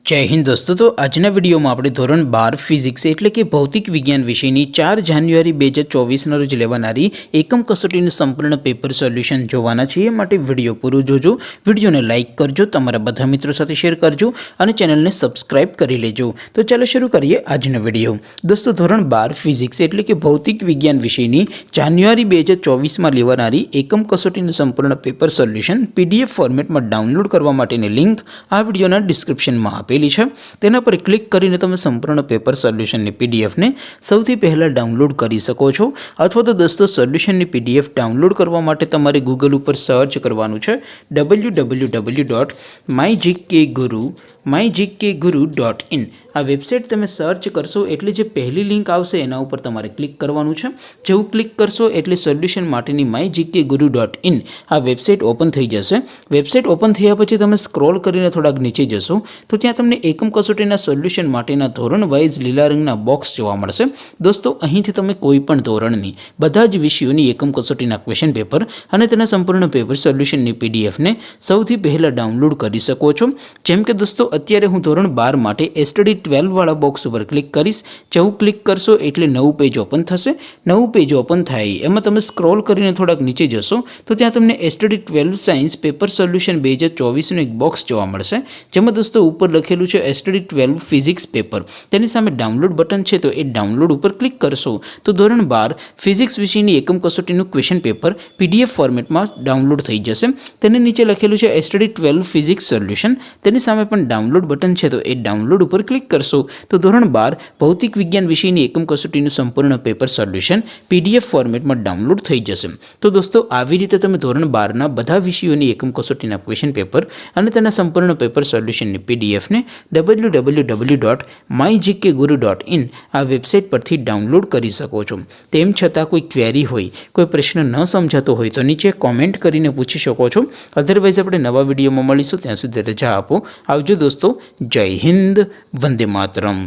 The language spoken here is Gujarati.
जय हिंद दोस्तों। तो आजना विडियो में આપણે ધોરણ 12 ફિઝિક્સ એટલે કે ભૌતિક વિજ્ઞાન વિષયની 4 જાન્યુઆરી 2024 ના રોજ લેવાનારી એકમ કસોટીનું સંપૂર્ણ પેપર સોલ્યુશન જોવાના છીએ। માટે વિડિયો પૂરો જોજો, વિડિયોને લાઈક કરજો, તમારા બધા મિત્રો સાથે શેર કરજો અને ચેનલને સબસ્ક્રાઇબ કરી લેજો। તો ચાલો શરૂ કરીએ આજનો વિડિયો। દોસ્તો ધોરણ 12 ફિઝિક્સ એટલે કે ભૌતિક વિજ્ઞાન વિષયની જાન્યુઆરી 2024 માં લેવાનારી એકમ કસોટીનું સંપૂર્ણ પેપર સોલ્યુશન પીડીએફ ફોર્મેટમાં ડાઉનલોડ કરવા માટેની લિંક આ વિડિયોના ડિસ્ક્રિપ્શનમાં આપેલી છે। તેના પર ક્લિક કરીને તમે સંપૂર્ણ પેપર સોલ્યુશનની પીડીએફને સૌથી પહેલાં ડાઉનલોડ કરી શકો છો। અથવા તો દોસ્તો સોલ્યુશનની પીડીએફ ડાઉનલોડ કરવા માટે તમારે ગૂગલ ઉપર સર્ચ કરવાનું છે www.mygkguru.in। આ વેબસાઇટ તમે સર્ચ કરશો એટલે જે પહેલી લિંક આવશે એના ઉપર તમારે ક્લિક કરવાનું છે। જેવું ક્લિક કરશો એટલે સોલ્યુશન માટેની mygkguru.in આ વેબસાઇટ ઓપન થઈ જશે। વેબસાઇટ ઓપન થયા પછી તમે સ્ક્રોલ કરીને થોડાક નીચે જશો તો ત્યાં તમને એકમ કસોટીના સોલ્યુશન માટેના ધોરણ વાઇઝ લીલા રંગના બોક્સ જોવા મળશે। દોસ્તો અહીંથી તમે કોઈ પણ ધોરણની બધા જ વિષયોની એકમ કસોટીના ક્વેશ્ચન પેપર અને તેના સંપૂર્ણ પેપર સોલ્યુશનની પીડીએફને સૌથી પહેલાં ડાઉનલોડ કરી શકો છો। જેમ કે દોસ્તો અત્યારે હું ધોરણ 12 માટે એસટીડી 12 વાળા બોક્સ ઉપર ક્લિક કરીશ। જેવું ક્લિક કરશો એટલે નવું પેજ ઓપન થશે। નવું પેજ ઓપન થાય એમાં તમે સ્ક્રોલ કરીને થોડાક નીચે જશો તો ત્યાં તમને એસટીડી 12 સાયન્સ પેપર સોલ્યુશન 2024નું એક બોક્સ જોવા મળશે। જેમાં દોસ્તો ઉપર લખેલું છે એસટીડી 12 ફિઝિક્સ પેપર। તેની સામે ડાઉનલોડ બટન છે તો એ ડાઉનલોડ ઉપર ક્લિક કરશો તો ધોરણ 12 ફિઝિક્સ વિષયની એકમ કસોટીનું ક્વેશ્ચન પેપર પીડીએફ ફોર્મેટમાં ડાઉનલોડ થઈ જશે। તેની નીચે લખેલું છે એસટીડી 12 ફિઝિક્સ સોલ્યુશન। તેની સામે પણ ડાઉનલોડ બટન છે તો એ ડાઉનલોડ ઉપર ક્લિક કરશો તો ધોરણ 12 ભૌતિક વિજ્ઞાન વિષયની એકમ કસોટીનું સંપૂર્ણ પેપર સોલ્યુશન પીડીએફ ફોર્મેટમાં ડાઉનલોડ થઈ જશે। તો દોસ્તો આવી રીતે તમે ધોરણ 12ના બધા વિષયોની એકમ કસોટીના ક્વેશ્ચન પેપર અને તેના સંપૂર્ણ પેપર સોલ્યુશનની પીડીએફને www.mygkguru.in આ વેબસાઇટ પરથી ડાઉનલોડ કરી શકો છો। તેમ છતાં કોઈ ક્વેરી હોય, કોઈ પ્રશ્ન ન સમજાતો હોય તો નીચે કોમેન્ટ કરીને પૂછી શકો છો। અધરવાઇઝ આપણે નવા વિડીયોમાં મળીશું, ત્યાં સુધી રજા આપો। આવજો દોસ્તો। જય હિન્દ, વંદે માતરમ।